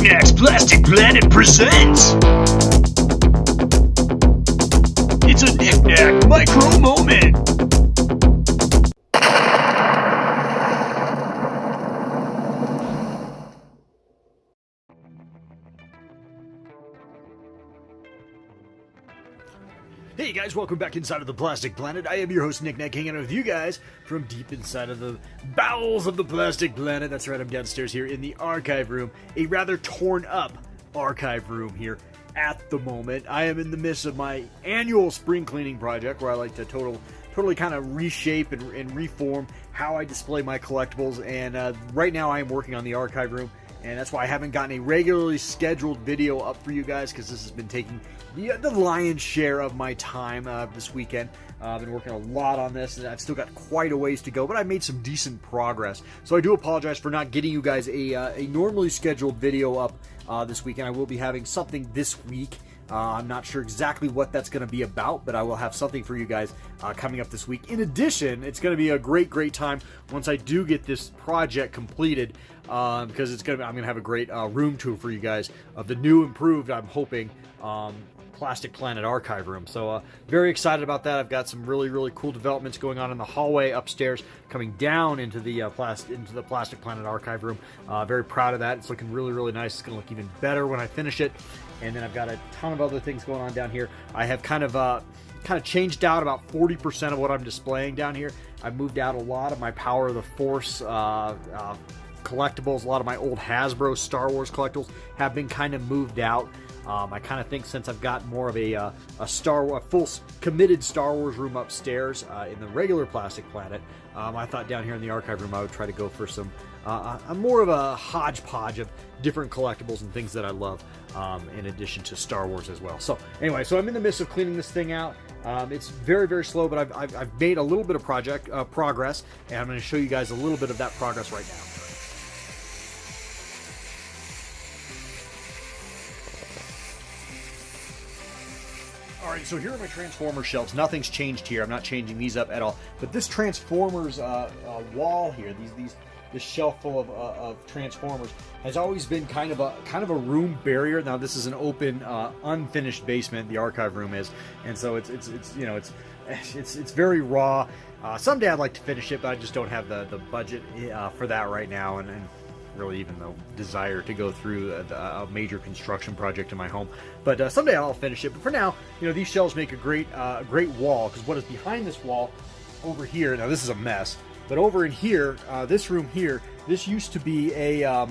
Knick-Knack's Plastic Planet presents. It's a Knick-Knack micro moment. Hey guys, welcome back inside of the Plastic Planet. I am your host, Knick-Knack, hanging out with you guys from deep inside of the bowels of the Plastic Planet. That's right, I'm downstairs here in the archive room, a rather torn up archive room here at the moment. I am in the midst of my annual spring cleaning project where I like to totally kind of reshape and reform how I display my collectibles, and right now I am working on the archive room. And that's why I haven't gotten a regularly scheduled video up for you guys, because this has been taking the lion's share of my time this weekend. I've been working a lot on this, and I've still got quite a ways to go, but I've made some decent progress. So I do apologize for not getting you guys a normally scheduled video up this weekend. I will be having something this week. I'm not sure exactly what that's going to be about, but I will have something for you guys coming up this week. In addition, it's going to be a great time once I do get this project completed, because I'm going to have a great room tour for you guys of the new, improved, I'm hoping, Plastic Planet archive room. So very excited about that. I've got some really cool developments going on in the hallway upstairs, coming down into the Plastic Planet archive room. Very proud of that. It's looking really nice. It's going to look even better when I finish it. And then I've got a ton of other things going on down here. I have kind of changed out about 40% of what I'm displaying down here. I've moved out a lot of my Power of the Force collectibles. A lot of my old Hasbro Star Wars collectibles have been kind of moved out. I kind of think since I've got more of a full committed Star Wars room upstairs in the regular Plastic Planet, I thought down here in the archive room I would try to go for some more of a hodgepodge of different collectibles and things that I love, in addition to Star Wars as well. So anyway, so I'm in the midst of cleaning this thing out. It's very slow, but I've made a little bit of progress, and I'm going to show you guys a little bit of that progress right now. Alright, so here are my Transformers shelves. Nothing's changed here. I'm not changing these up at all. But this Transformers wall here, this shelf full of Transformers, has always been kind of a room barrier. Now this is an open, unfinished basement. The archive room is, and so it's very raw. Someday I'd like to finish it, but I just don't have the budget for that right now, and really even the desire to go through a major construction project in my home. But someday I'll finish it. But for now, these shelves make a great wall, because what is behind this wall over here, now this is a mess, but over in here, this room here, this used to be a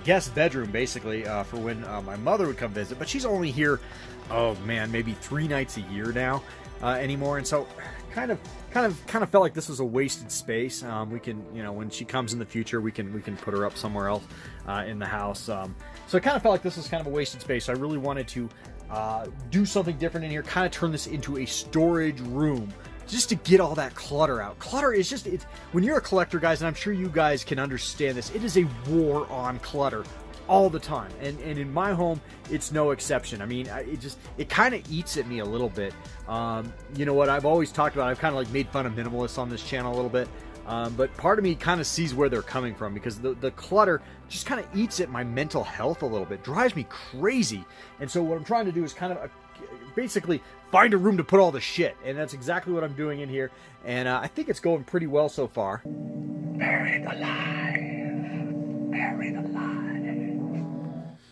guest bedroom, basically, for when my mother would come visit. But she's only here, oh man, maybe 3 nights a year now anymore. And so kind of felt like this was a wasted space. We can, when she comes in the future, we can put her up somewhere else in the house. So it kind of felt like this was kind of a wasted space. So I really wanted to do something different in here, kind of turn this into a storage room, just to get all that clutter out. Clutter is it's when you're a collector, guys, and I'm sure you guys can understand this, it is a war on clutter all the time, and in my home it's no exception. I mean, it kind of eats at me a little bit. You know what I've always talked about, I've kind of like made fun of minimalists on this channel a little bit, but part of me kind of sees where they're coming from, because the clutter just kind of eats at my mental health a little bit, drives me crazy. And so what I'm trying to do is kind of basically find a room to put all the shit, and that's exactly what I'm doing in here, and I think it's going pretty well so far. Buried alive, buried alive.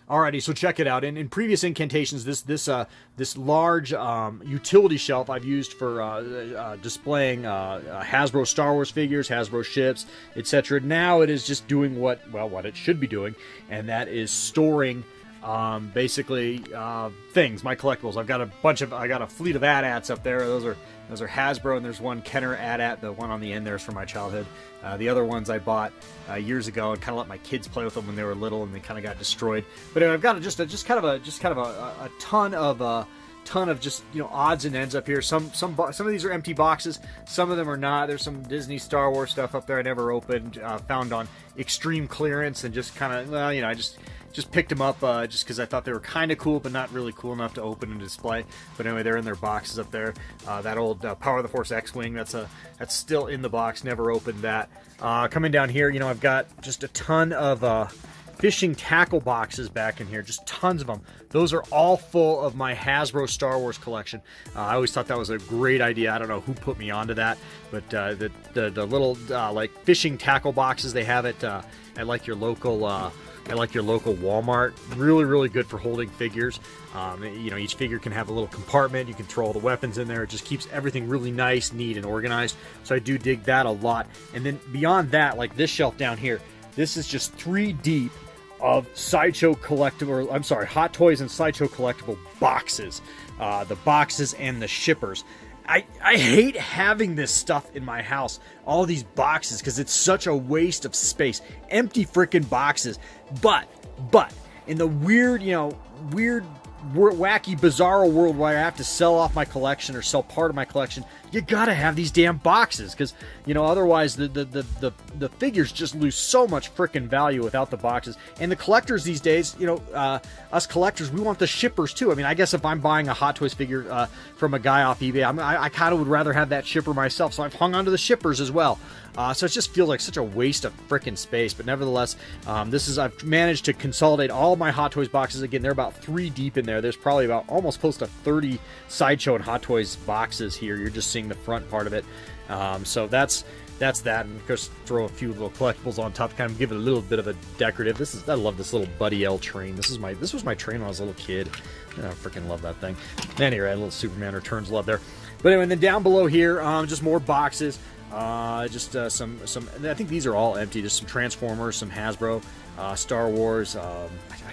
Alrighty, so check it out. In previous incantations, this large utility shelf I've used for displaying Hasbro Star Wars figures, Hasbro ships, etc. Now it is just doing what it should be doing, and that is storing basically things, my collectibles. I got a fleet of AT-ATs up there. Those are Hasbro, and there's one Kenner AT-AT. The one on the end there is from my childhood. The other ones I bought years ago and kind of let my kids play with them when they were little, and they kind of got destroyed. But anyway, I've got just kind of a ton of just odds and ends up here. Some of these are empty boxes. Some of them are not. There's some Disney Star Wars stuff up there I never opened, found on extreme clearance, and just kind of I just picked them up just because I thought they were kind of cool, but not really cool enough to open and display. But anyway, they're in their boxes up there. That old Power of the Force X-Wing, that's still in the box, never opened that. Coming down here, I've got just a ton of fishing tackle boxes back in here, just tons of them. Those are all full of my Hasbro Star Wars collection. I always thought that was a great idea. I don't know who put me onto that, but the little like fishing tackle boxes they have at like your local Walmart, really good for holding figures. You know, each figure can have a little compartment. You can throw all the weapons in there. It just keeps everything really nice, neat, and organized. So I do dig that a lot. And then beyond that, like this shelf down here, this is just 3 deep of Sideshow collectible, I'm sorry, Hot Toys and Sideshow collectible boxes. The boxes and the shippers. I hate having this stuff in my house, all these boxes, because it's such a waste of space. Empty freaking boxes. But, in the weird, wacky, bizarro world where I have to sell off my collection or sell part of my collection, you gotta have these damn boxes, because, otherwise the figures just lose so much freaking value without the boxes. And the collectors these days, us collectors, we want the shippers too. I mean, I guess if I'm buying a Hot Toys figure from a guy off eBay, I kind of would rather have that shipper myself, so I've hung onto the shippers as well. So it just feels like such a waste of freaking space. But nevertheless, I've managed to consolidate all my Hot Toys boxes. Again, they're about 3 deep in there. There's probably about almost close to 30 Sideshow and Hot Toys boxes here. You're just seeing the front part of it. So that's that, and of course throw a few little collectibles on top to kind of give it a little bit of a decorative. I love this little Buddy L train. This was my train when I was a little kid. I freaking love that thing. Anyway, a little Superman Returns love there. But anyway, and then down below here, just more boxes. Some. I think these are all empty. Just some Transformers, some Hasbro, Star Wars.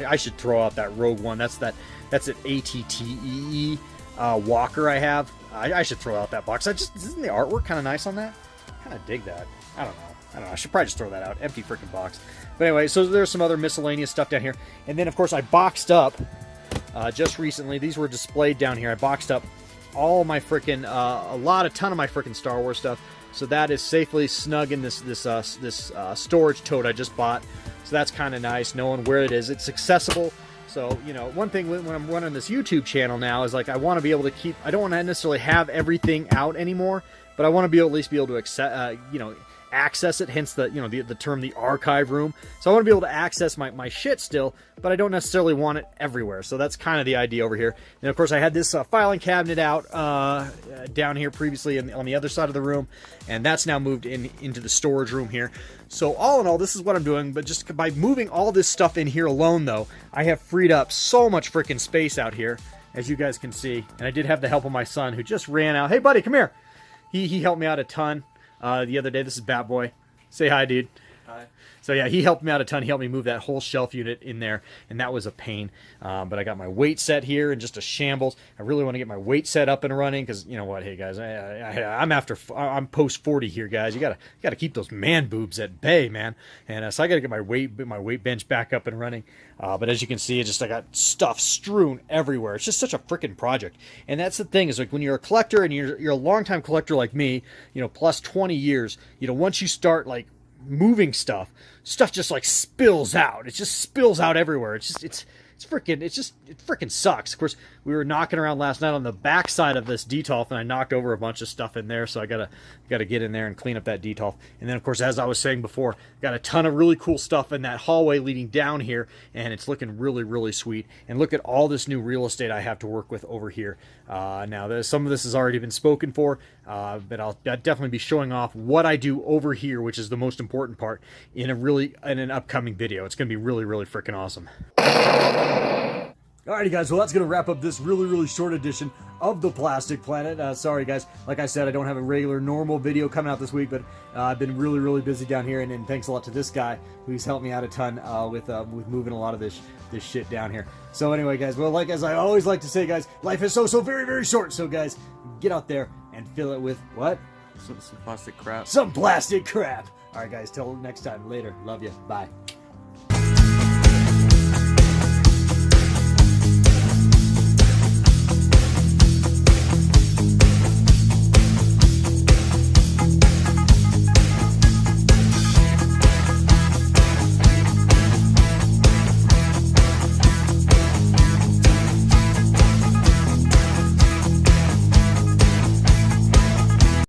I should throw out that Rogue One. That's an ATTEE Walker I have. I should throw out that box. Isn't the artwork kind of nice on that? I kind of dig that. I don't know. I should probably just throw that out. Empty freaking box. But anyway, so there's some other miscellaneous stuff down here. And then, of course, I boxed up just recently. These were displayed down here. I boxed up all my freaking, a ton of my freaking Star Wars stuff. So that is safely snug in this storage tote I just bought. So that's kind of nice, knowing where it is. It's accessible. So, one thing when I'm running this YouTube channel now is, like, I want to be able to keep... I don't want to necessarily have everything out anymore, but I want to be able, at least be able to access it, hence the term the archive room. So I want to be able to access my shit still, but I don't necessarily want it everywhere. So that's kind of the idea over here. And of course I had this filing cabinet out down here previously on the other side of the room, and that's now moved into the storage room here. So all in all, this is what I'm doing, but just by moving all this stuff in here alone, though, I have freed up so much freaking space out here, as you guys can see. And I did have the help of my son, who just ran out. Hey buddy, come here. He helped me out a ton. The other day. This is Bat Boy. Say hi, dude. Hi. So yeah, he helped me out a ton. He helped me move that whole shelf unit in there, and that was a pain. But I got my weight set here in just a shambles. I really want to get my weight set up and running, because you know what, hey guys, I'm post 40 here, guys. You gotta keep those man boobs at bay, man. And so I gotta get my weight bench back up and running. But as you can see, I got stuff strewn everywhere. It's just such a freaking project. And that's the thing, is like when you're a collector and you're a longtime collector like me, plus 20 years, once you start like moving stuff just like spills out. It just spills out everywhere. It freaking sucks. Of course, we were knocking around last night on the back side of this detolf, and I knocked over a bunch of stuff in there, so I gotta get in there and clean up that detolf. And then, of course, as I was saying before, got a ton of really cool stuff in that hallway leading down here, and it's looking really, really sweet. And look at all this new real estate I have to work with over here. Now, some of this has already been spoken for, but I'll definitely be showing off what I do over here, which is the most important part, in an upcoming video. It's going to be really, really freaking awesome. Alrighty guys, well that's going to wrap up this really, really short edition of the Plastic Planet. Sorry guys, like I said, I don't have a regular normal video coming out this week, but I've been really, really busy down here, and thanks a lot to this guy who's helped me out a ton with moving a lot of this shit down here. So anyway guys, well, as I always like to say guys, life is so very, very short, so guys, get out there and fill it with what? Some plastic crap. Some plastic crap! Alright guys, till next time, later, love you, bye.